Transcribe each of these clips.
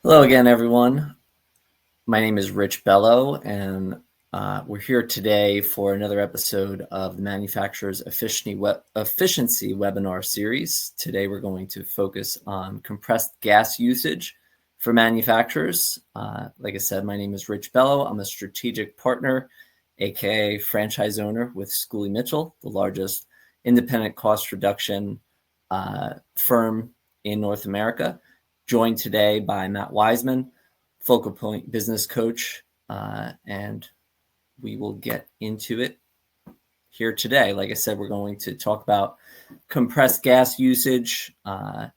Hello again, everyone. My name is Rich Bello, and we're here today for another episode of the Manufacturer's Efficiency Webinar Series. Today, we're going to focus on compressed gas usage for manufacturers. Like I said, my name is Rich Bello. I'm a strategic partner, aka franchise owner with Schooley Mitchell, the largest independent cost reduction firm in North America. Joined today by Matt Wiseman, Focal Point business coach, and we will get into it here today. Like I said, we're going to talk about compressed gas usage. As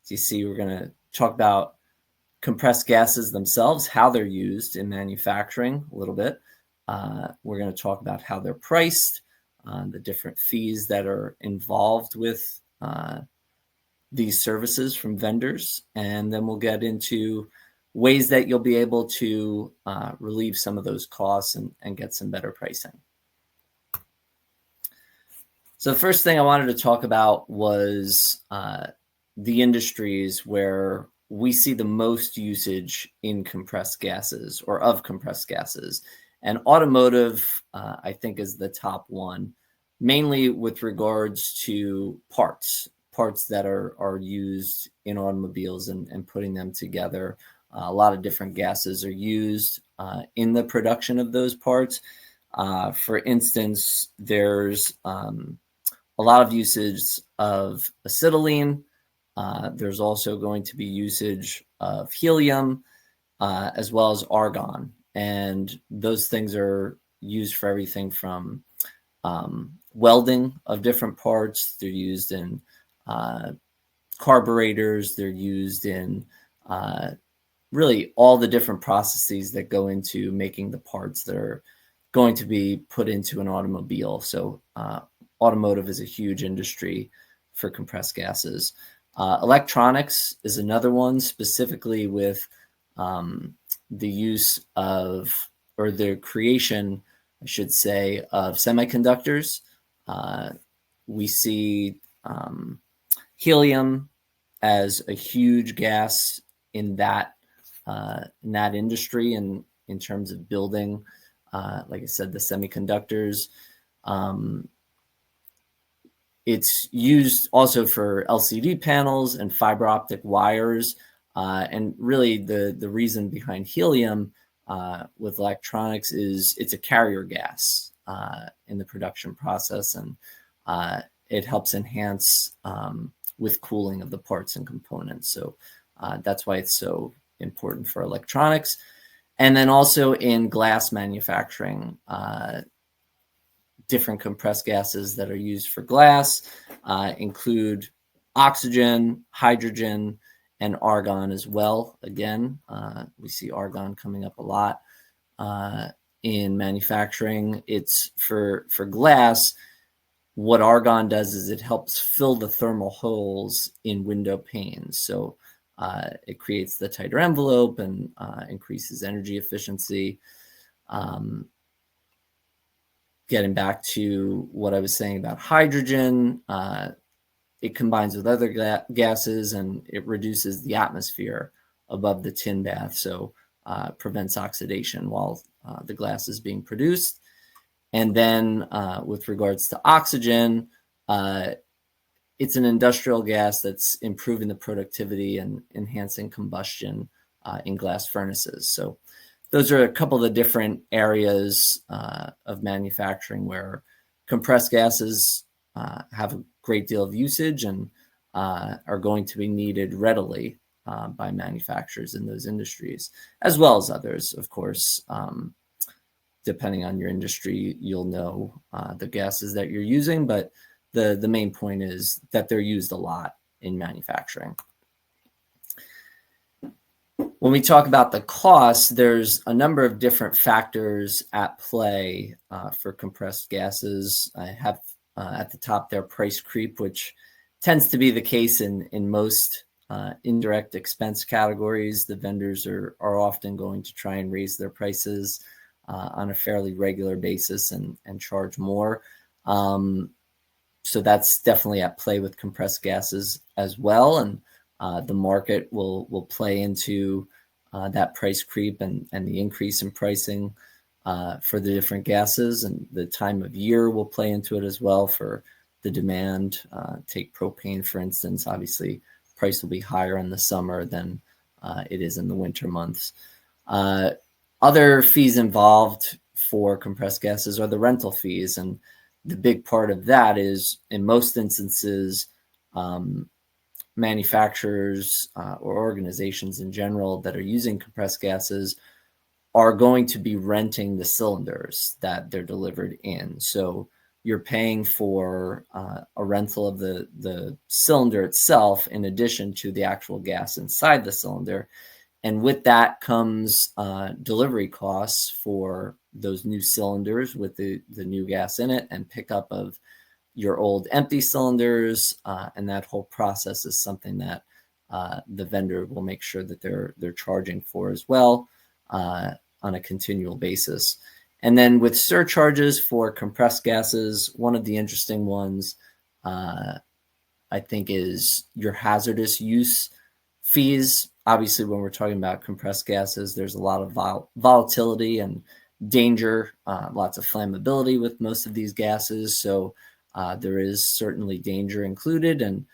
you see, we're going to talk about compressed gases themselves, how they're used in manufacturing a little bit. We're going to talk about how they're priced, the different fees that are involved with these services from vendors, and then we'll get into ways that you'll be able to relieve some of those costs and get some better pricing. So the first thing I wanted to talk about was the industries where we see the most usage in compressed gases or of compressed gases. And automotive, I think, is the top one, mainly with regards to parts that are used in automobiles and putting them together. A lot of different gases are used in the production of those parts. For instance, there's a lot of usage of acetylene. There's also going to be usage of helium as well as argon. And those things are used for everything from welding of different parts. They're used in carburetors. They're used in really all the different processes that go into making the parts that are going to be put into an automobile. So automotive is a huge industry for compressed gases. Electronics is another one, specifically with the use of, or the creation, I should say, of semiconductors. We see helium as a huge gas in that industry, and in terms of building, like I said, the semiconductors. It's used also for LCD panels and fiber optic wires. And really the reason behind helium with electronics is it's a carrier gas in the production process, and it helps enhance with cooling of the parts and components. So that's why it's so important for electronics. And then also in glass manufacturing, different compressed gases that are used for glass include oxygen, hydrogen, and argon as well. Again, we see argon coming up a lot in manufacturing. It's for glass. What argon does is it helps fill the thermal holes in window panes. So it creates the tighter envelope and increases energy efficiency. Getting back to what I was saying about hydrogen, it combines with other gases and it reduces the atmosphere above the tin bath, so prevents oxidation while the glass is being produced. And then with regards to oxygen, it's an industrial gas that's improving the productivity and enhancing combustion in glass furnaces. So those are a couple of the different areas of manufacturing where compressed gases have a great deal of usage and are going to be needed readily by manufacturers in those industries, as well as others, of course. Depending on your industry, you'll know the gases that you're using, but the main point is that they're used a lot in manufacturing. When we talk about the cost, there's a number of different factors at play for compressed gases. I have at the top there price creep, which tends to be the case in most indirect expense categories. The vendors are often going to try and raise their prices on a fairly regular basis and charge more. So that's definitely at play with compressed gases as well. And the market will play into that price creep and the increase in pricing for the different gases, and the time of year will play into it as well for the demand. Take propane, for instance. Obviously, price will be higher in the summer than it is in the winter months. Other fees involved for compressed gases are the rental fees, and the big part of that is, in most instances, manufacturers or organizations in general that are using compressed gases are going to be renting the cylinders that they're delivered in. So you're paying for a rental of the cylinder itself in addition to the actual gas inside the cylinder. And with that comes delivery costs for those new cylinders with the new gas in it, and pickup of your old empty cylinders. And that whole process is something that the vendor will make sure that they're charging for as well on a continual basis. And then with surcharges for compressed gases, one of the interesting ones I think is your hazardous use fees. Obviously, when we're talking about compressed gases, there's a lot of volatility and danger, lots of flammability with most of these gases. So there is certainly danger included, and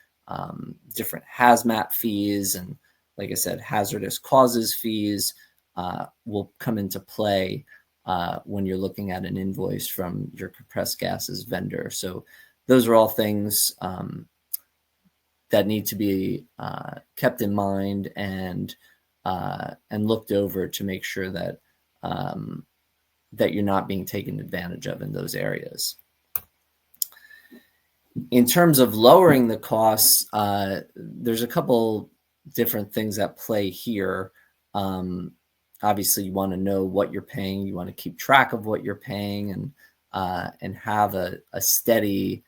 different hazmat fees, and like I said, hazardous causes fees will come into play when you're looking at an invoice from your compressed gases vendor. So those are all things that need to be kept in mind and looked over to make sure that that you're not being taken advantage of in those areas. In terms of lowering the costs, there's a couple different things at play here. Obviously, you want to know what you're paying. You want to keep track of what you're paying, and have a steady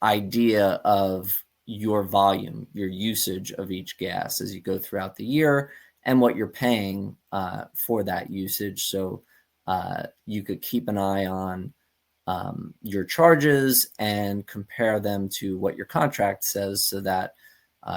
idea of your volume, your usage of each gas as you go throughout the year, and what you're paying for that usage. So you could keep an eye on your charges and compare them to what your contract says, so that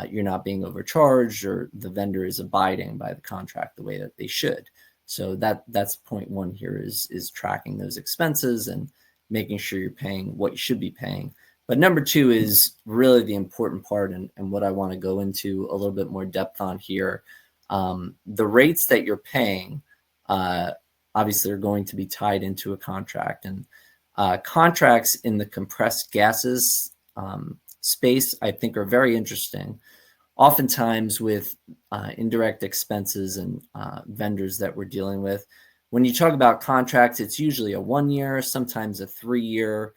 you're not being overcharged, or the vendor is abiding by the contract the way that they should. So that's point one here, is tracking those expenses and making sure you're paying what you should be paying. But number two is really the important part, and what I want to go into a little bit more depth on here. The rates that you're paying obviously are going to be tied into a contract, and contracts in the compressed gases space, I think, are very interesting. Oftentimes with indirect expenses and vendors that we're dealing with, when you talk about contracts, it's usually a 1 year, sometimes a 3-year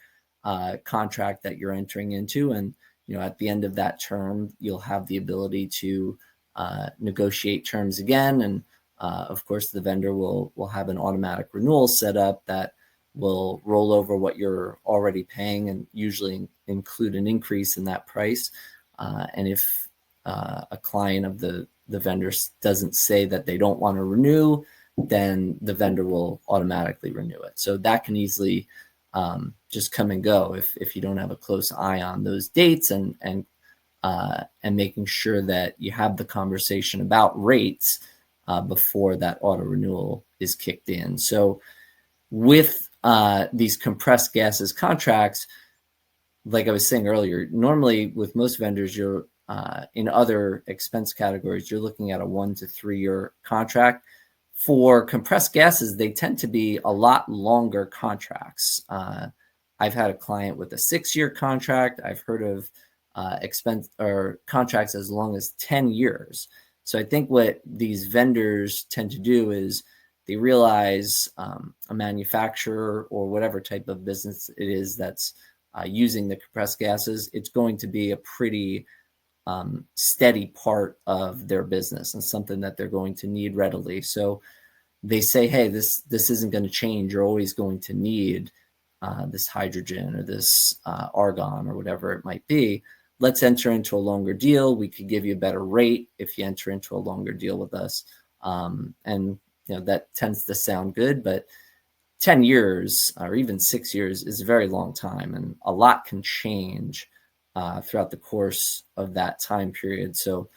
contract that you're entering into. And at the end of that term, you'll have the ability to negotiate terms again. And of course, the vendor will have an automatic renewal set up that will roll over what you're already paying, and usually include an increase in that price. And if a client of the vendor doesn't say that they don't want to renew, then the vendor will automatically renew it. So that can easily just come and go if you don't have a close eye on those dates, and making sure that you have the conversation about rates before that auto renewal is kicked in. So with these compressed gases contracts, like I was saying earlier, normally with most vendors, you're in other expense categories, you're looking at a 1 to 3 year contract. For compressed gases, they tend to be a lot longer contracts. I've had a client with a 6-year contract. I've heard of expense or contracts as long as 10 years. So I think what these vendors tend to do is they realize a manufacturer or whatever type of business it is that's using the compressed gases, it's going to be a pretty steady part of their business and something that they're going to need readily. So they say, hey, this isn't going to change. You're always going to need this hydrogen or this argon or whatever it might be. Let's enter into a longer deal. We could give you a better rate if you enter into a longer deal with us. And that tends to sound good, but 10 years or even 6 years is a very long time, and a lot can change throughout the course of that time period. So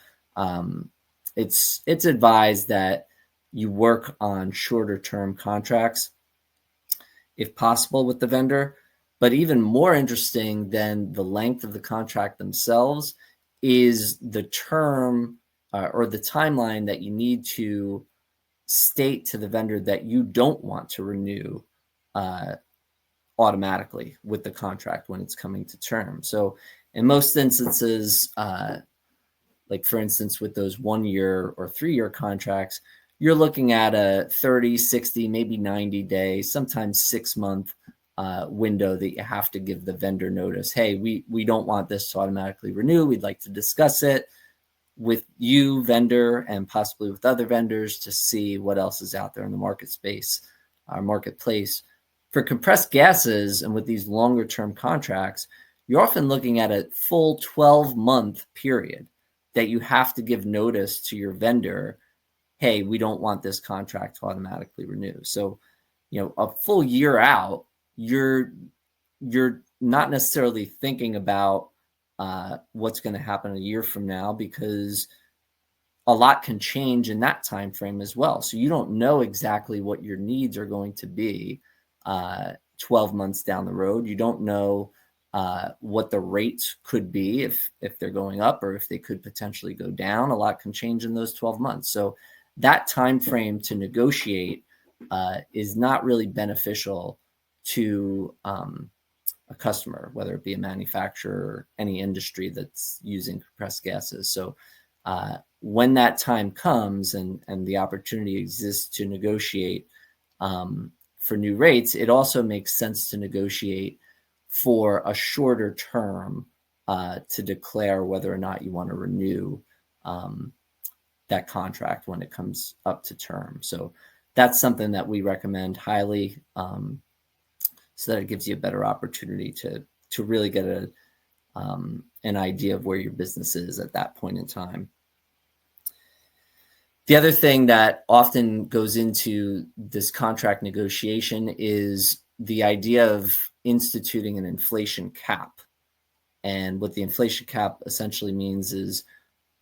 It's advised that you work on shorter term contracts if possible with the vendor. But even more interesting than the length of the contract themselves is the term or the timeline that you need to state to the vendor that you don't want to renew automatically with the contract when it's coming to term. So in most instances, like for instance, with those 1 year or 3 year contracts, you're looking at a 30, 60, maybe 90 day, sometimes 6-month window that you have to give the vendor notice. Hey, we don't want this to automatically renew. We'd like to discuss it with you, vendor, and possibly with other vendors to see what else is out there in the market space, our marketplace. For compressed gases and with these longer term contracts, you're often looking at a full 12-month period that you have to give notice to your vendor. Hey, we don't want this contract to automatically renew. So, a full year out, you're not necessarily thinking about what's going to happen a year from now, because a lot can change in that time frame as well. So you don't know exactly what your needs are going to be 12 months down the road. You don't know what the rates could be if they're going up or if they could potentially go down. A lot can change in those 12 months. So that time frame to negotiate is not really beneficial to a customer, whether it be a manufacturer or any industry that's using compressed gases. So when that time comes and the opportunity exists to negotiate for new rates, it also makes sense to negotiate for a shorter term to declare whether or not you want to renew that contract when it comes up to term. So that's something that we recommend highly, so that it gives you a better opportunity to really get an idea of where your business is at that point in time. The other thing that often goes into this contract negotiation is the idea of instituting an inflation cap. And what the inflation cap essentially means is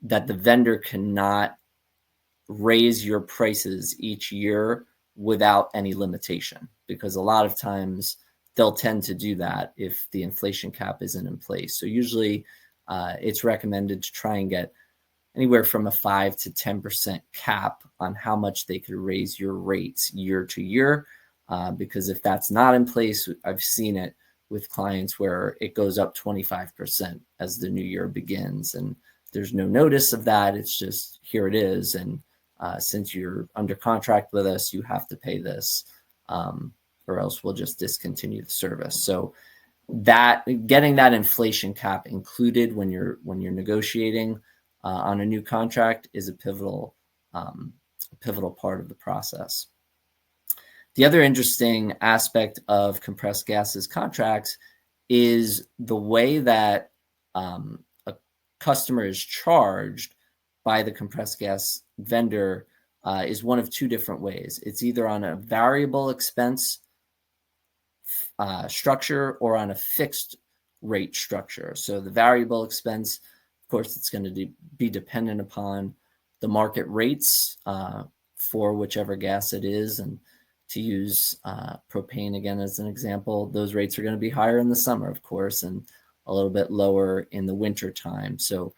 that the vendor cannot raise your prices each year without any limitation, because a lot of times they'll tend to do that if the inflation cap isn't in place. So usually it's recommended to try and get anywhere from a 5 to 10% cap on how much they could raise your rates year to year. Because if that's not in place, I've seen it with clients where it goes up 25% as the new year begins, and there's no notice of that. It's just, here it is. And since you're under contract with us, you have to pay this, or else we'll just discontinue the service. So that getting that inflation cap included when you're negotiating on a new contract is a pivotal part of the process. The other interesting aspect of compressed gases contracts is the way that a customer is charged by the compressed gas vendor is one of two different ways. It's either on a variable expense structure or on a fixed rate structure. So the variable expense, of course, it's going to be dependent upon the market rates for whichever gas it is. And to use propane again as an example, those rates are going to be higher in the summer, of course, and a little bit lower in the winter time. So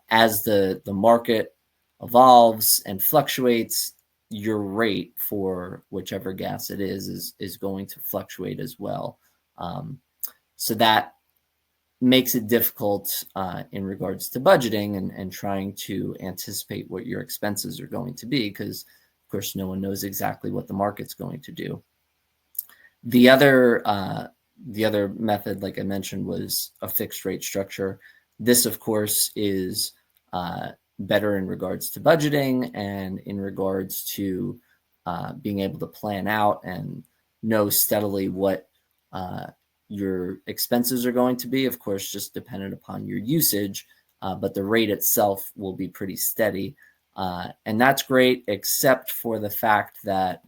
as the market evolves and fluctuates, your rate for whichever gas it is going to fluctuate as well. So that makes it difficult in regards to budgeting and trying to anticipate what your expenses are going to be, because of course no one knows exactly what the market's going to do. The other method, like I mentioned, was a fixed rate structure. This, of course, is better in regards to budgeting and in regards to being able to plan out and know steadily what your expenses are going to be. Of course, just dependent upon your usage, but the rate itself will be pretty steady. And that's great, except for the fact that,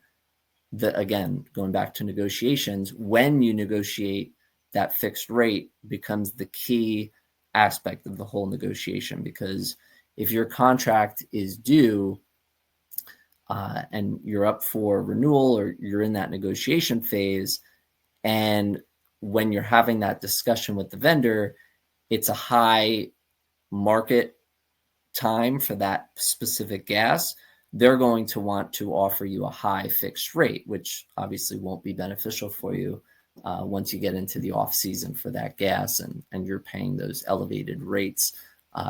again, going back to negotiations, when you negotiate, that fixed rate becomes the key aspect of the whole negotiation, because if your contract is due and you're up for renewal or you're in that negotiation phase, and when you're having that discussion with the vendor, it's a high market time for that specific gas, they're going to want to offer you a high fixed rate, which obviously won't be beneficial for you once you get into the off season for that gas and you're paying those elevated rates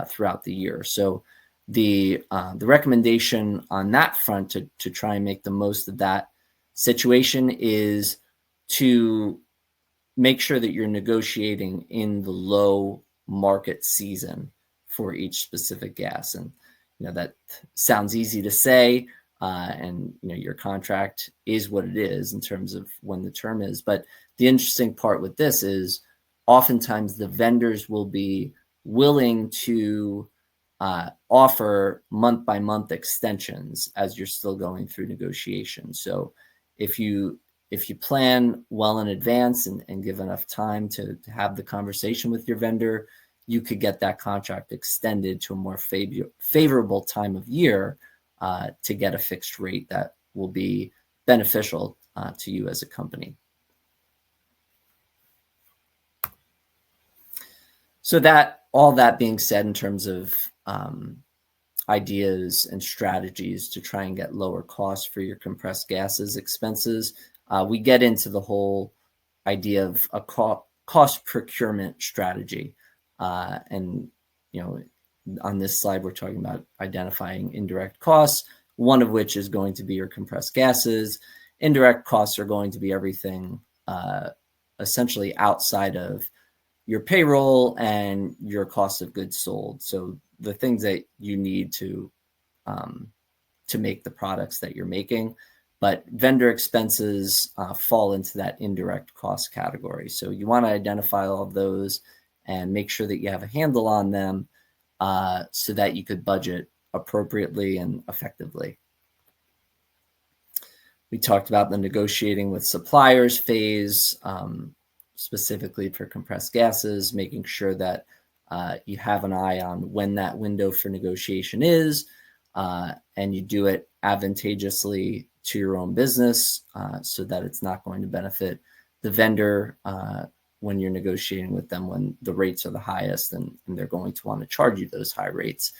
throughout the year. So the recommendation on that front to try and make the most of that situation is to make sure that you're negotiating in the low market season for each specific gas. And that sounds easy to say, and your contract is what it is in terms of when the term is. But the interesting part with this is oftentimes the vendors will be willing to offer month-by-month extensions as you're still going through negotiations. So if you plan well in advance and give enough time to have the conversation with your vendor, you could get that contract extended to a more favorable time of year to get a fixed rate that will be beneficial to you as a company. So all that being said, in terms of ideas and strategies to try and get lower costs for your compressed gases expenses, we get into the whole idea of a cost procurement strategy. And on this slide, we're talking about identifying indirect costs, one of which is going to be your compressed gases. Indirect costs are going to be everything essentially outside of your payroll and your cost of goods sold. So the things that you need to make the products that you're making. But vendor expenses fall into that indirect cost category. So you want to identify all of those and make sure that you have a handle on them so that you could budget appropriately and effectively. We talked about the negotiating with suppliers phase, specifically for compressed gases, making sure that you have an eye on when that window for negotiation is, and you do it advantageously to your own business so that it's not going to benefit the vendor when you're negotiating with them when the rates are the highest and they're going to want to charge you those high rates.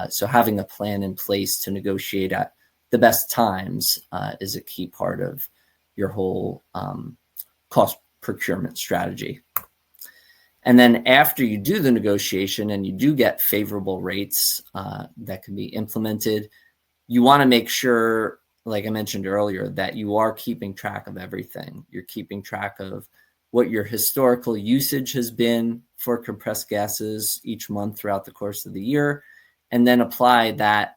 So having a plan in place to negotiate at the best times is a key part of your whole cost procurement strategy. And then after you do the negotiation and you do get favorable rates that can be implemented, you want to make sure, like I mentioned earlier, that you are keeping track of everything. You're keeping track of what your historical usage has been for compressed gases each month throughout the course of the year, and then apply that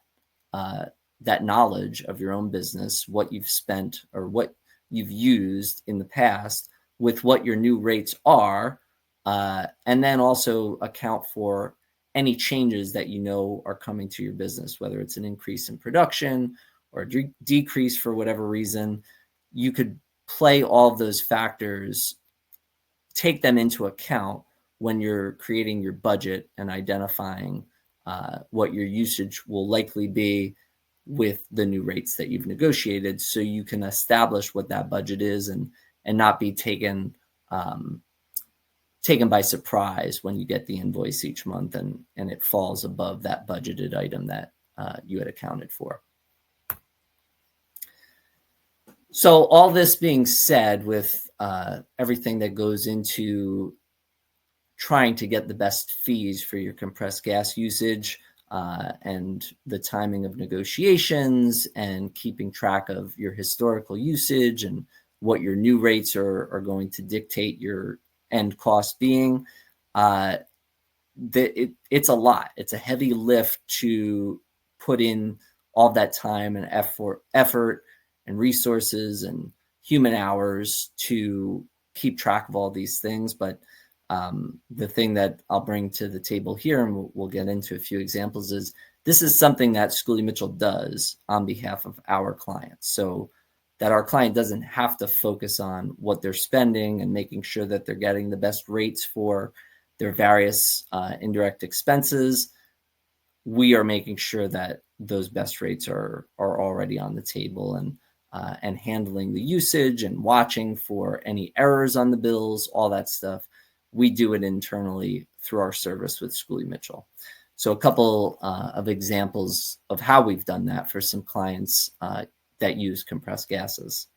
knowledge of your own business, what you've spent or what you've used in the past with what your new rates are, and then also account for any changes that are coming to your business, whether it's an increase in production or a decrease for whatever reason. You could play all of those factors, take them into account when you're creating your budget and identifying what your usage will likely be with the new rates that you've negotiated, so you can establish what that budget is and not be taken by surprise when you get the invoice each month and it falls above that budgeted item that you had accounted for. So all this being said, with everything that goes into trying to get the best fees for your compressed gas usage and the timing of negotiations and keeping track of your historical usage and what your new rates are going to dictate your end cost being, it's a lot. It's a heavy lift to put in all that time and effort and resources and human hours to keep track of all these things. But the thing that I'll bring to the table here, and we'll get into a few examples, is this is something that Schooley Mitchell does on behalf of our clients, so that our client doesn't have to focus on what they're spending and making sure that they're getting the best rates for their various indirect expenses. we are making sure that those best rates are already on the table, and handling the usage and watching for any errors on the bills, all that stuff. We do it internally through our service with Schooley Mitchell. So a couple of examples of how we've done that for some clients that use compressed gases.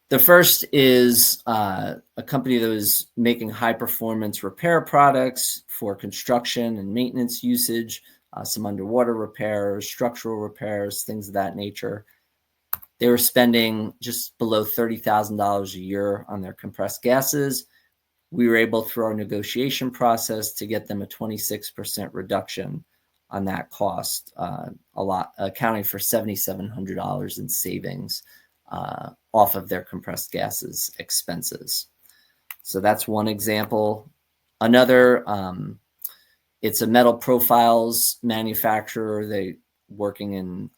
The first is a company that was making high performance repair products for construction and maintenance usage, some underwater repairs, structural repairs, things of that nature. They were spending just below $30,000 a year on their compressed gases. We were able, through our negotiation process, to get them a 26% reduction on that cost, accounting for $7,700 in savings off of their compressed gases expenses. So that's one example. Another, it's a metal profiles manufacturer. They working in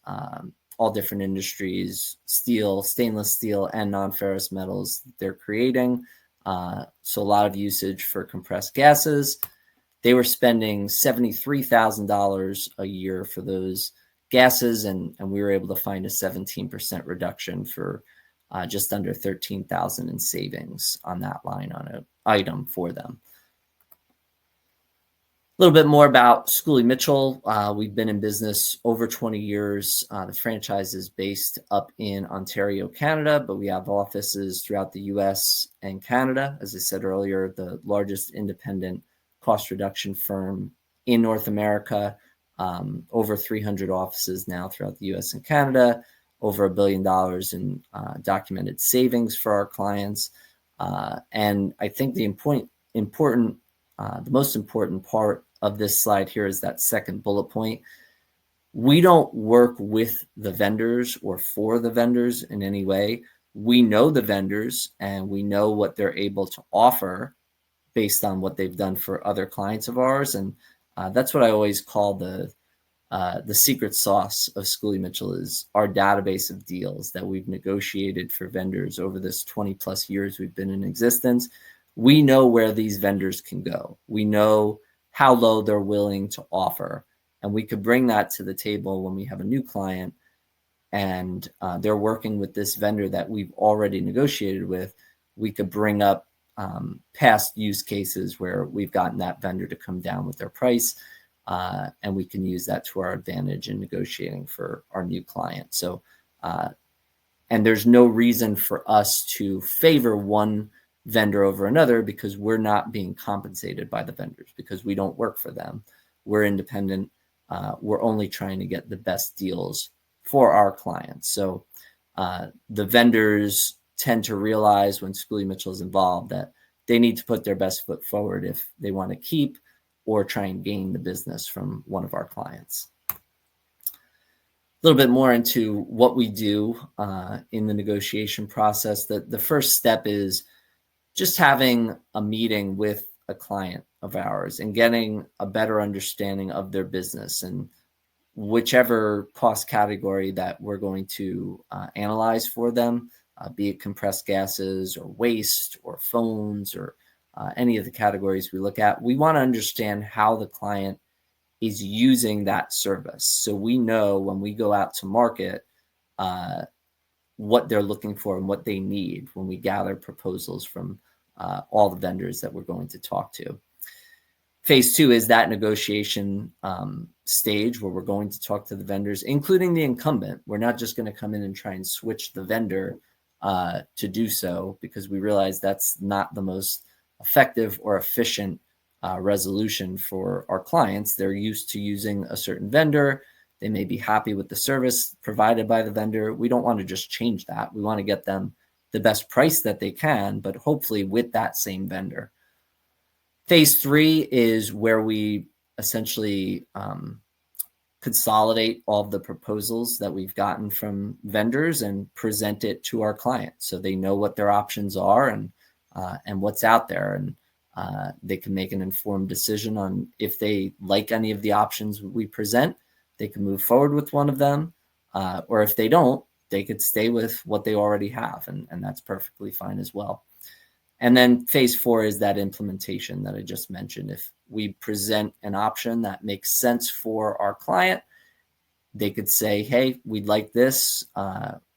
all different industries, steel, stainless steel, and non-ferrous metals they're creating. So a lot of usage for compressed gases. They were spending $73,000 a year for those gases, and we were able to find a 17% reduction for just under $13,000 in savings on that line on an item for them. A little bit more about Schooley Mitchell. We've been in business over 20 years. The franchise is based up in Ontario, Canada, but we have offices throughout the US and Canada. As I said earlier, the largest independent cost reduction firm in North America, over 300 offices now throughout the US and Canada, over $1 billion in documented savings for our clients. And I think the most important part of this slide here is that second bullet point. We don't work with the vendors or for the vendors in any way. We know the vendors and we know what they're able to offer based on what they've done for other clients of ours. And that's what I always call the secret sauce of Schooley Mitchell, is our database of deals that we've negotiated for vendors over this 20 plus years we've been in existence. We know where these vendors can go. We know how low they're willing to offer. And we could bring that to the table when we have a new client and they're working with this vendor that we've already negotiated with. We could bring up past use cases where we've gotten that vendor to come down with their price, and we can use that to our advantage in negotiating for our new client. So, and there's no reason for us to favor one vendor over another, because we're not being compensated by the vendors, because we don't work for them. We're independent. We're only trying to get the best deals for our clients. So the vendors tend to realize when Schooley Mitchell is involved that they need to put their best foot forward if they want to keep or try and gain the business from one of our clients. A little bit more into what we do in the negotiation process. The first step is just having a meeting with a client of ours and getting a better understanding of their business and whichever cost category that we're going to analyze for them, be it compressed gases or waste or phones or any of the categories we look at. We want to understand how the client is using that service. So we know when we go out to market what they're looking for and what they need when we gather proposals from all the vendors that we're going to talk to. Phase two is that negotiation stage where we're going to talk to the vendors, including the incumbent. We're not just going to come in and try and switch the vendor to do so, because we realize that's not the most effective or efficient resolution for our clients. They're used to using a certain vendor. They may be happy with the service provided by the vendor. We don't want to just change that. We want to get them the best price that they can, but hopefully with that same vendor. Phase three is where we essentially consolidate all of the proposals that we've gotten from vendors and present it to our clients so they know what their options are and what's out there, and they can make an informed decision on if they like any of the options we present. They can move forward with one of them, or if they don't, they could stay with what they already have, and that's perfectly fine as well. And then phase 4 is that implementation that I just mentioned. If we present an option that makes sense for our client, they could say, hey, we'd like this,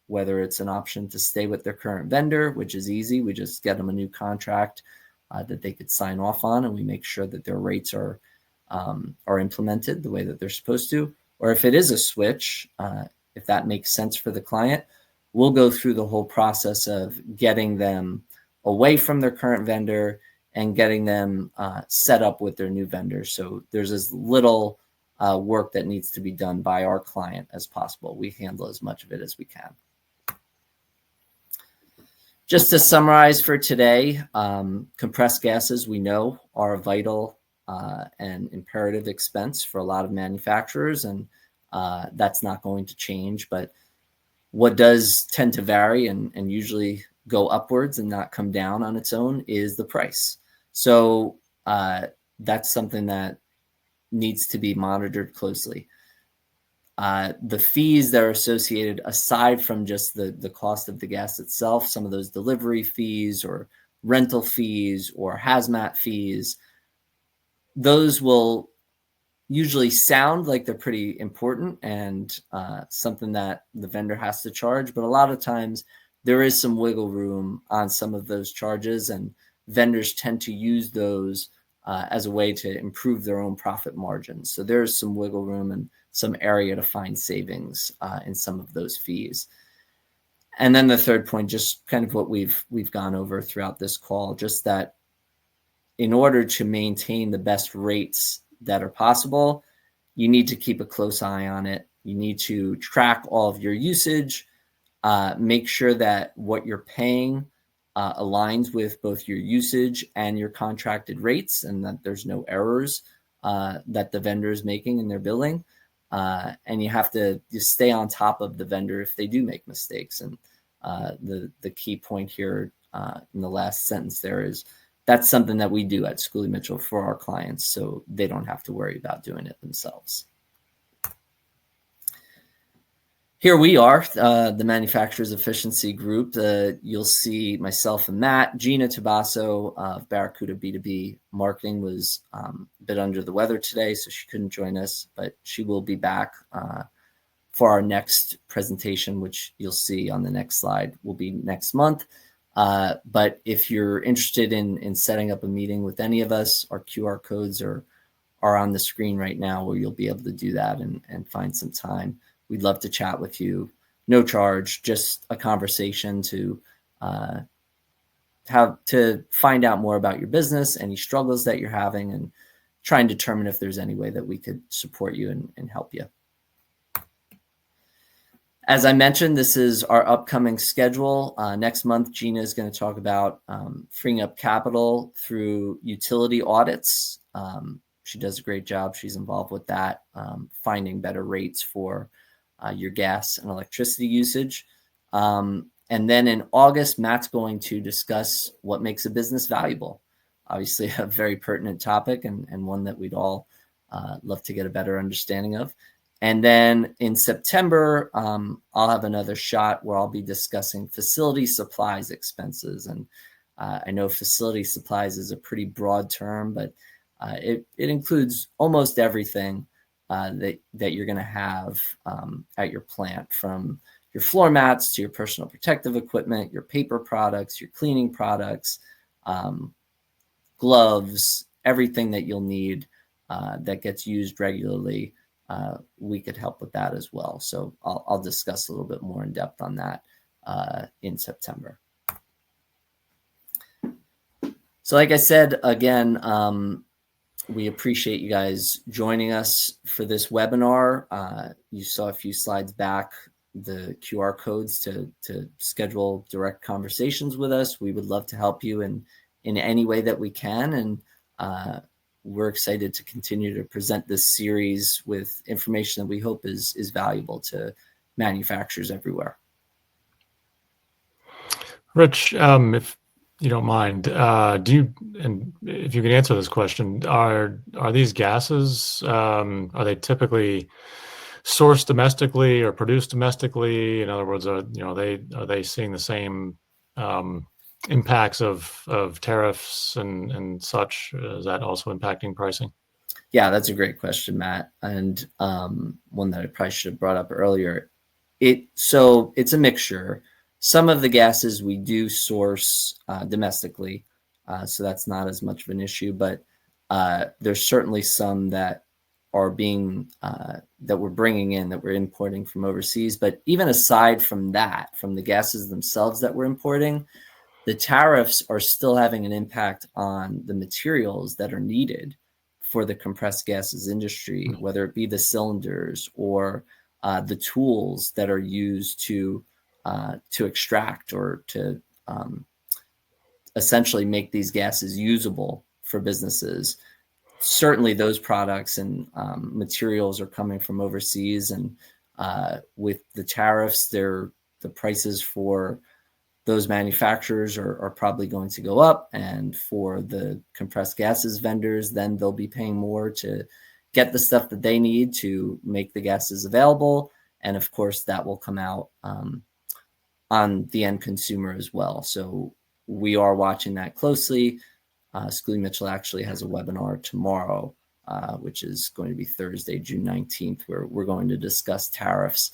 whether it's an option to stay with their current vendor, which is easy. We just get them a new contract that they could sign off on, and we make sure that their rates are implemented the way that they're supposed to. Or if it is a switch, if that makes sense for the client, we'll go through the whole process of getting them away from their current vendor and getting them set up with their new vendor. So there's as little work that needs to be done by our client as possible. We handle as much of it as we can. Just to summarize for today, compressed gases, we know, are a vital and imperative expense for a lot of manufacturers, and that's not going to change. But what does tend to vary and usually go upwards and not come down on its own is the price. So that's something that needs to be monitored closely. The fees that are associated, aside from just the cost of the gas itself, some of those delivery fees or rental fees or hazmat fees, those will usually sound like they're pretty important and something that the vendor has to charge. But a lot of times there is some wiggle room on some of those charges, and vendors tend to use those as a way to improve their own profit margins. So there's some wiggle room and some area to find savings in some of those fees. And then the third point, just kind of what we've gone over throughout this call, just that in order to maintain the best rates that are possible, you need to keep a close eye on it. You need to track all of your usage, make sure that what you're paying aligns with both your usage and your contracted rates, and that there's no errors that the vendor is making in their billing. And you have to just stay on top of the vendor if they do make mistakes. And the key point here in the last sentence there is that's something that we do at Schooley Mitchell for our clients, so they don't have to worry about doing it themselves. Here we are, the Manufacturers Efficiency Group. You'll see myself and Matt. Gina Tabasso of Barracuda B2B Marketing was a bit under the weather today, so she couldn't join us, but she will be back for our next presentation, which you'll see on the next slide, will be next month. But if you're interested in setting up a meeting with any of us, our QR codes are on the screen right now, where you'll be able to do that and find some time. We'd love to chat with you. No charge, just a conversation to find out more about your business, any struggles that you're having, and try and determine if there's any way that we could support you and help you. As I mentioned, this is our upcoming schedule. Next month, Gina is going to talk about freeing up capital through utility audits. She does a great job. She's involved with that, finding better rates for your gas and electricity usage. And then in August, Matt's going to discuss what makes a business valuable. Obviously, a very pertinent topic and one that we'd all love to get a better understanding of. And then in September, I'll have another shot where I'll be discussing facility supplies expenses. And I know facility supplies is a pretty broad term, but it includes almost everything that you're going to have at your plant, from your floor mats to your personal protective equipment, your paper products, your cleaning products, gloves, everything that you'll need that gets used regularly. We could help with that as well. So I'll discuss a little bit more in depth on that in September. So like I said, again, we appreciate you guys joining us for this webinar. You saw a few slides back, the QR codes to schedule direct conversations with us. We would love to help you in any way that we can. And we're excited to continue to present this series with information that we hope is valuable to manufacturers everywhere. Rich, if you don't mind, and if you can answer this question, are these gases, are they typically sourced domestically or produced domestically? In other words, are they seeing the same impacts of tariffs and such? Is that also impacting pricing? Yeah, that's a great question, Matt, and one that I probably should have brought up earlier. So it's a mixture. Some of the gases we do source domestically, so that's not as much of an issue. But there's certainly some that are being that we're bringing in, that we're importing from overseas. But even aside from that, from the gases themselves that we're importing, the tariffs are still having an impact on the materials that are needed for the compressed gases industry, whether it be the cylinders or the tools that are used to extract or to essentially make these gases usable for businesses. Certainly, those products and materials are coming from overseas, and with the tariffs, the prices for those manufacturers are probably going to go up, and for the compressed gases vendors, then they'll be paying more to get the stuff that they need to make the gases available. And of course, that will come out on the end consumer as well. So we are watching that closely. Schooley Mitchell actually has a webinar tomorrow, which is going to be Thursday, June 19th, where we're going to discuss tariffs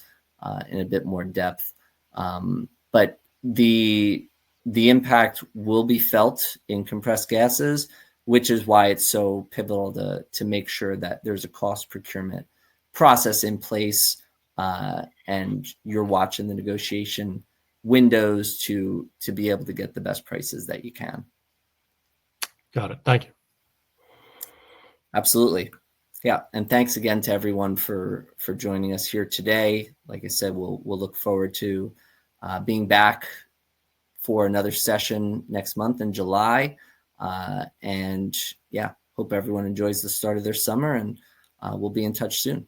in a bit more depth. But the impact will be felt in compressed gases, which is why it's so pivotal to make sure that there's a cost procurement process in place, and you're watching the negotiation windows to be able to get the best prices that you can. Got it. Thank you. Absolutely. Yeah, and thanks again to everyone for joining us here today. Like I said, we'll look forward to being back for another session next month in July. And yeah, hope everyone enjoys the start of their summer, and we'll be in touch soon.